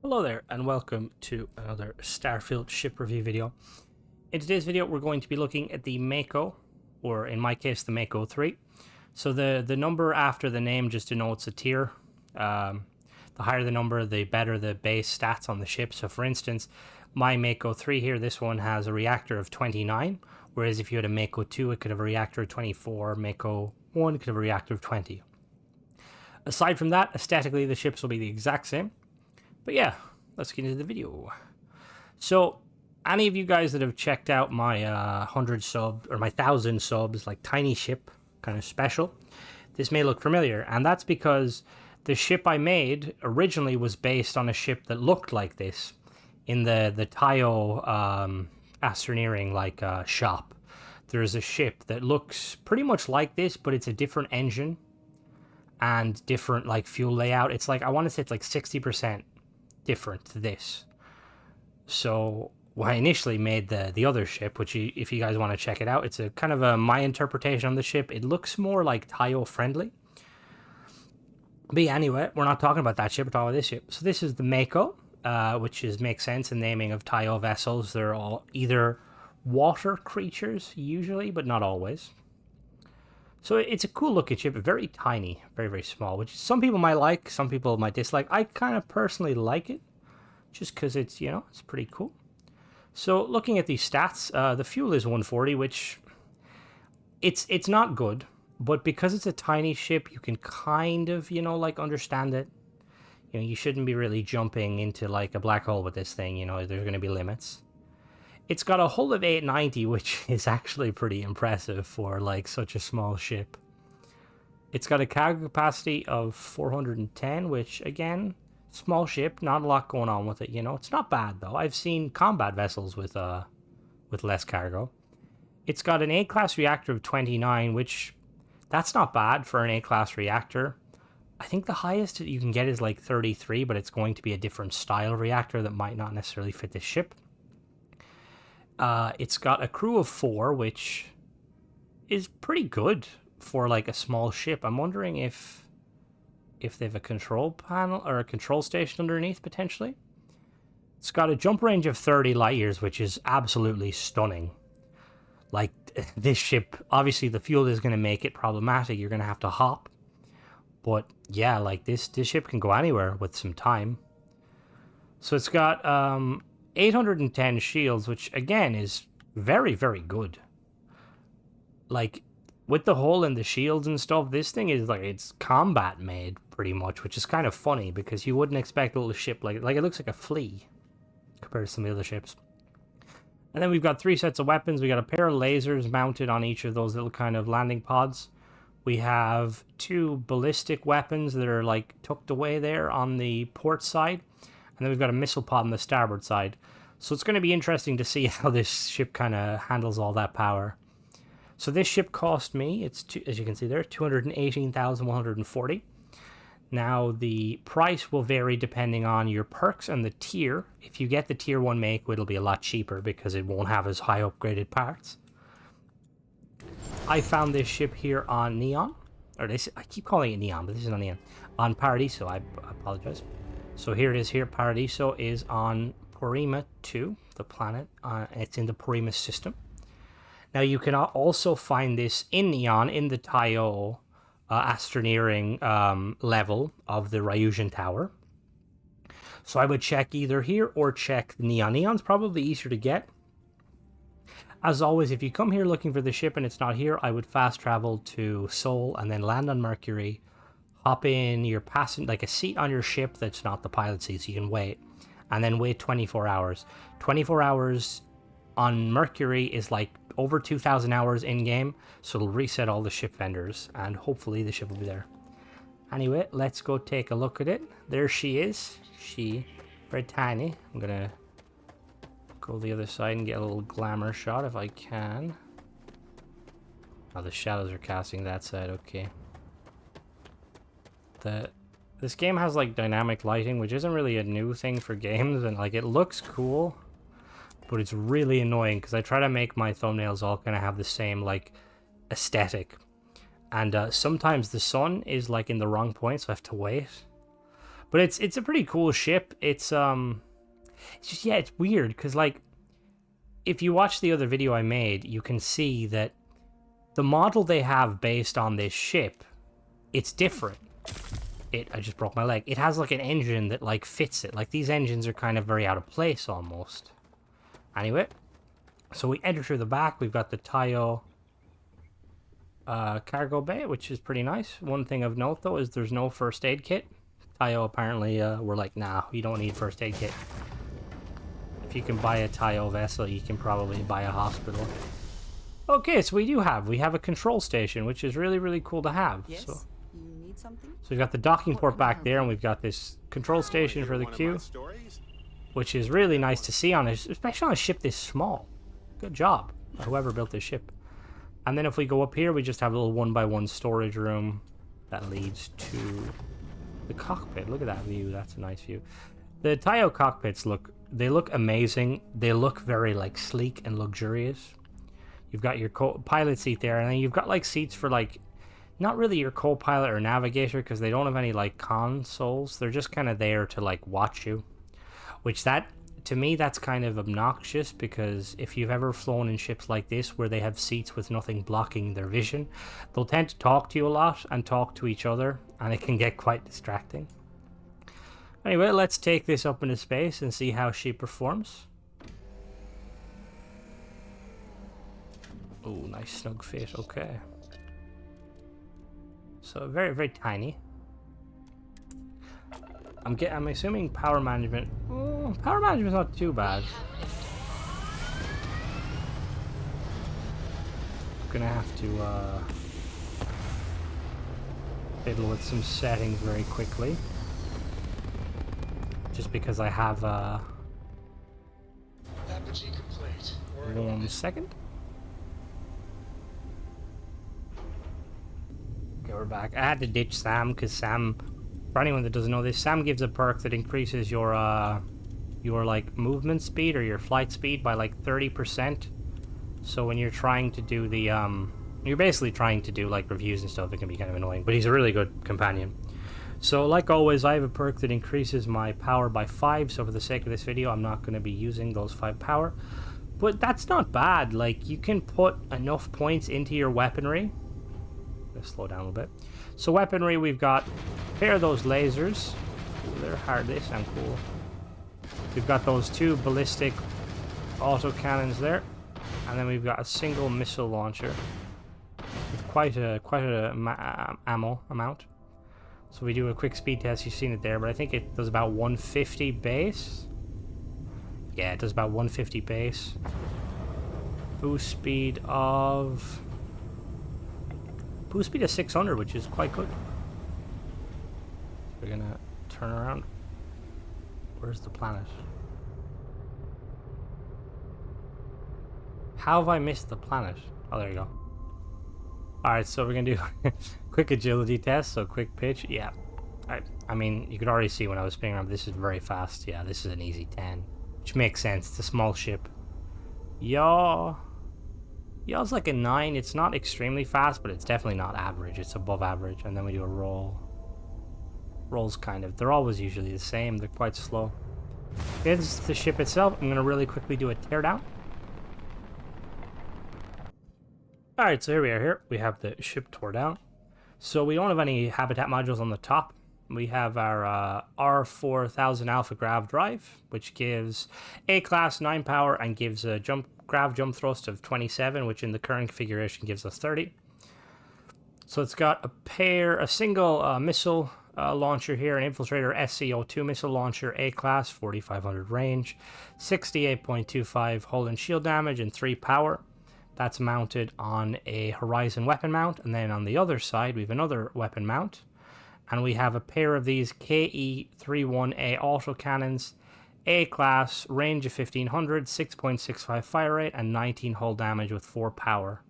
Hello there and welcome to another Starfield ship review video. In today's video we're going to be looking at the Mako, or in my case the Mako 3. So the number after the name just denotes a tier. The higher the number, the better the base stats on the ship. So for instance, my Mako 3 here, this one has a reactor of 29, whereas if you had a Mako 2 it could have a reactor of 24, Mako 1 could have a reactor of 20. Aside from that, aesthetically the ships will be the exact same. But yeah, let's get into the video. So, any of you guys that have checked out my 100 subs, or my 1,000 subs, like tiny ship, kind of special, this may look familiar. And that's because the ship I made originally was based on a ship that looked like this in the Tayo Astroneering shop. There's a ship that looks pretty much like this, but it's a different engine and different like fuel layout. It's like, I want to say it's like 60% different to this. So when I initially made the other ship, which if you guys want to check it out, it's a kind of my interpretation on the ship. It looks more like Tayo friendly. But yeah, anyway, we're not talking about that ship, we're talking about this ship. So this is the Mako, which makes sense in naming of Tayo vessels. They're all either water creatures usually, but not always. So it's a cool looking ship, very tiny, very, very small, which some people might like, some people might dislike. I kind of personally like it, just because it's, you know, it's pretty cool. So looking at these stats, the fuel is 140, which it's not good, but because it's a tiny ship, you can kind of, you know, like understand it. You know, you shouldn't be really jumping into like a black hole with this thing, you know, there's going to be limits. It's got a hull of 890, which is actually pretty impressive for like such a small ship. It's got a cargo capacity of 410, which again, small ship, not a lot going on with it, you know. It's not bad though. I've seen combat vessels with less cargo. It's got an A-class reactor of 29, which that's not bad for an A-class reactor. I think the highest you can get is like 33, but it's going to be a different style reactor that might not necessarily fit this ship. It's got a crew of 4, which is pretty good for like a small ship. I'm wondering if they have a control panel or a control station underneath potentially. It's got a jump range of 30 light years, which is absolutely stunning. Like this ship, obviously the fuel is going to make it problematic. You're going to have to hop. But yeah, like this ship can go anywhere with some time. So it's got 810 shields, which again is very, very good. Like with the hole in the shields and stuff, this thing is like, it's combat made pretty much, which is kind of funny because you wouldn't expect a little ship like it looks like a flea compared to some of the other ships. And then we've got 3 sets of weapons. We got a pair of lasers mounted on each of those little kind of landing pods. We have 2 ballistic weapons that are like tucked away there on the port side. And then we've got a missile pod on the starboard side. So it's going to be interesting to see how this ship kind of handles all that power. So this ship cost me, as you can see there, 218,140. Now the price will vary depending on your perks and the tier. If you get the tier 1 Mako, it'll be a lot cheaper because it won't have as high upgraded parts. I found this ship here on Neon. I keep calling it Neon, but this is not Neon. On Paradiso, I apologize. So here it is here. Paradiso is on Porima 2, the planet. It's in the Porima system. Now you can also find this in Neon, in the Tayo Astroneering level of the Ryujan Tower. So I would check either here or check the Neon. Neon's probably easier to get. As always, if you come here looking for the ship and it's not here, I would fast travel to Sol and then land on Mercury. Hop in your passenger, like a seat on your ship that's not the pilot seat, so you can wait. And then wait 24 hours. 24 hours on Mercury is like over 2,000 hours in-game, so it'll reset all the ship vendors, and hopefully the ship will be there. Anyway, let's go take a look at it. There she is. She very tiny. I'm gonna go the other side and get a little glamour shot if I can. Oh, the shadows are casting that side, okay. This game has like dynamic lighting, which isn't really a new thing for games, and like it looks cool, but it's really annoying because I try to make my thumbnails all kind of have the same like aesthetic, and sometimes the sun is like in the wrong point, so I have to wait. But it's a pretty cool ship. It's just, yeah, it's weird because like if you watch the other video I made, you can see that the model they have based on this ship, it's different. I just broke my leg. It has like an engine that like fits it. Like these engines are kind of very out of place almost. Anyway, so we enter through the back. We've got the Tayo cargo bay, which is pretty nice. One thing of note though is there's no first aid kit. Tayo apparently were like, nah, you don't need first aid kit. If you can buy a Tayo vessel, you can probably buy a hospital. Okay, so we have a control station, which is really, really cool to have. Yes? So You need something? we've got the docking port back there, and we've got this control station for the queue, which is really nice to see on it, especially on a ship this small. Good job, whoever built this ship. And then if we go up here, we just have a little 1x1 storage room that leads to the cockpit. Look at that view. That's a nice view. The Tayo cockpits look amazing. They look very like sleek and luxurious. You've got your pilot seat there, and then you've got like seats for like not really your co-pilot or navigator because they don't have any like consoles. They're just kind of there to like watch you, which that to me that's kind of obnoxious because if you've ever flown in ships like this where they have seats with nothing blocking their vision, they'll tend to talk to you a lot and talk to each other, and it can get quite distracting. Anyway, let's take this up into space and see how she performs. Oh, nice snug fit. Okay. So very, very tiny. I'm assuming power management. Oh, power management's not too bad. Gonna have to fiddle with some settings very quickly. Just because I have 1 second. Okay, we're back. I had to ditch Sam because Sam, for anyone that doesn't know this, Sam gives a perk that increases your like movement speed or your flight speed by like 30%. So when you're trying to do the you're basically trying to do like reviews and stuff, it can be kind of annoying. But he's a really good companion. So like always, I have a perk that increases my power by 5, so for the sake of this video, I'm not going to be using those 5 power. But that's not bad. Like, you can put enough points into your weaponry. Let's slow down a little bit. So weaponry, we've got a pair of those lasers. Ooh, they're hard, they sound cool. We've got those 2 ballistic autocannons there. And then we've got a single missile launcher with quite a ammo amount. So we do a quick speed test, you've seen it there, but I think it does about 150 base. Yeah, it does about 150 base. Boost speed of 600, which is quite good. We're gonna turn around. Where's the planet? How have I missed the planet? Oh, there you go. Alright, so we're gonna do quick agility test, so quick pitch. Yeah, I mean, you could already see when I was spinning around, this is very fast. Yeah, this is an easy 10, which makes sense. It's a small ship. Yaw's like a 9. It's not extremely fast, but it's definitely not average. It's above average. And then we do a roll. Rolls kind of, they're always usually the same. They're quite slow. Okay, this is the ship itself. I'm gonna really quickly do a teardown. Alright, so here we are here. We have the ship tore down. So we don't have any habitat modules on the top. We have our R4000 Alpha Grav drive, which gives A-class 9 power and gives a grav jump thrust of 27, which in the current configuration gives us 30. So it's got a single missile launcher here, an Infiltrator SCO2 missile launcher, A-class, 4500 range, 68.25 hull and shield damage, and 3 power. That's mounted on a Horizon weapon mount, and then on the other side we have another weapon mount, and we have a pair of these KE-31A autocannons, A-class, range of 1500, 6.65 fire rate, and 19 hull damage with 4 power.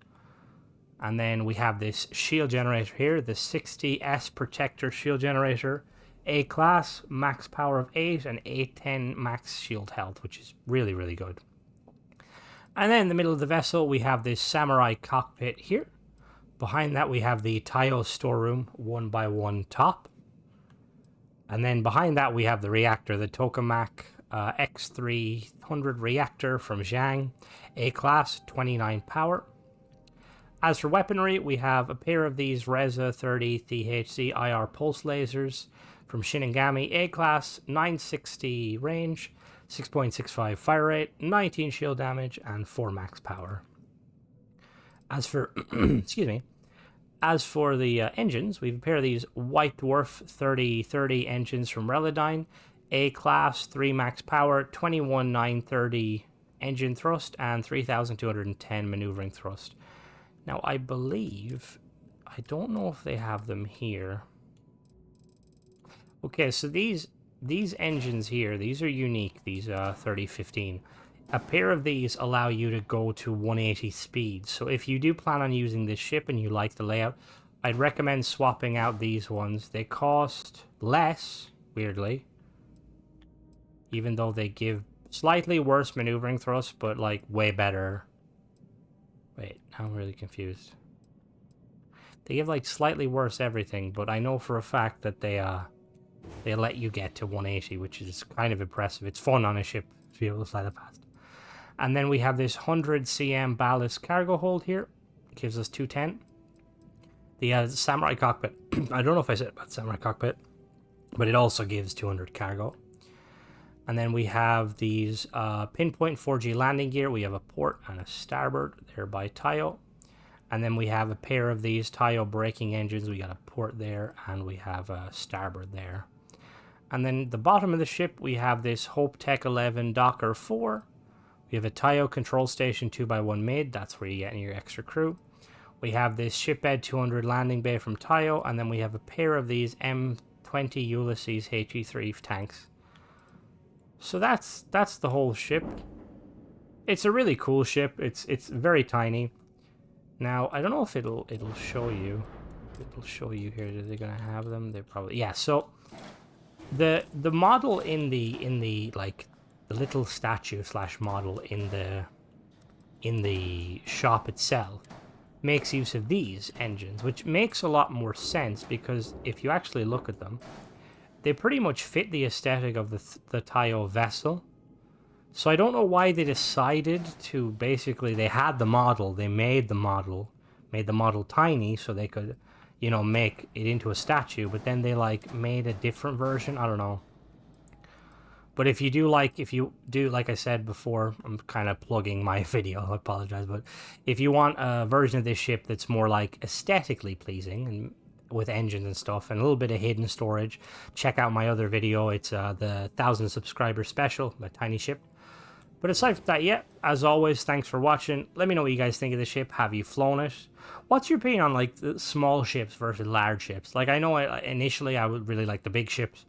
And then we have this shield generator here, the 60S Protector shield generator, A-class, max power of 8, and 810 max shield health, which is really, really good. And then in the middle of the vessel, we have this Samurai cockpit here. Behind that, we have the Tayo storeroom 1x1 top. And then behind that, we have the reactor, the Tokamak X300 reactor from Zhang, A-class, 29 power. As for weaponry, we have a pair of these Reza 30 THC IR pulse lasers from Shinigami, A-class, 960 range, 6.65 fire rate, 19 shield damage, and 4 max power. As for, excuse me, as for the engines, we have a pair of these White Dwarf 3030 engines from Relodyne, A-class, 3 max power, 21,930 engine thrust, and 3,210 maneuvering thrust. Now, I believe, I don't know if they have them here. Okay, so these engines here, these are unique, these 3015. A pair of these allow you to go to 180 speed. So if you do plan on using this ship and you like the layout, I'd recommend swapping out these ones. They cost less, weirdly, even though they give slightly worse maneuvering thrust, but like way better. Wait, now I'm really confused. They give like slightly worse everything, but I know for a fact that they let you get to 180, which is kind of impressive. It's fun on a ship to be able to fly that fast. And then we have this 100 cm ballast cargo hold here. It gives us 210. The Samurai Cockpit. I don't know if I said about Samurai Cockpit, but it also gives 200 cargo. And then we have these Pinpoint 4G landing gear. We have a port and a starboard there by Tayo. And then we have a pair of these Tayo braking engines. We got a port there and we have a starboard there. And then the bottom of the ship, we have this Hope Tech 11 Docker 4. We have a Tayo control station 2x1 mid. That's where you get your extra crew. We have this Shipbed 200 landing bay from Tayo. And then we have a pair of these M20 Ulysses HE3 tanks. So that's the whole ship. It's a really cool ship. It's very tiny. Now I don't know if it'll show you. It'll show you here. Are they gonna have them? They probably, yeah. So the model in the like the little statue / model in the shop itself makes use of these engines, which makes a lot more sense because if you actually look at them, they pretty much fit the aesthetic of the Tayo vessel. So I don't know why they decided to basically, they had the model, they made the model tiny so they could, you know, make it into a statue, but then they like made a different version. I don't know. But if you do, like I said before, I'm kind of plugging my video, I apologize, but if you want a version of this ship that's more like aesthetically pleasing and with engines and stuff and a little bit of hidden storage, check out my other video. It's the 1,000 subscriber special, my tiny ship. But aside from that, yeah, as always, thanks for watching. Let me know what you guys think of the ship. Have you flown it? What's your opinion on like the small ships versus large ships? Like I know initially I would really like the big ships,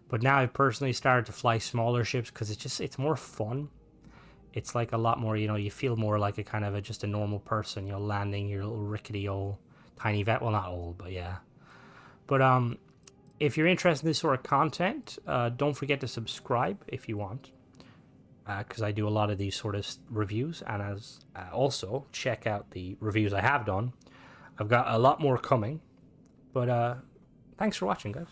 but now I've personally started to fly smaller ships because it's more fun. It's like a lot more, you know, you feel more like a kind of just a normal person, you know, landing your little rickety old tiny vet. Well, not old, but yeah. But if you're interested in this sort of content, don't forget to subscribe if you want, because I do a lot of these sort of reviews, and as also check out the reviews I have done. I've got a lot more coming, but thanks for watching, guys.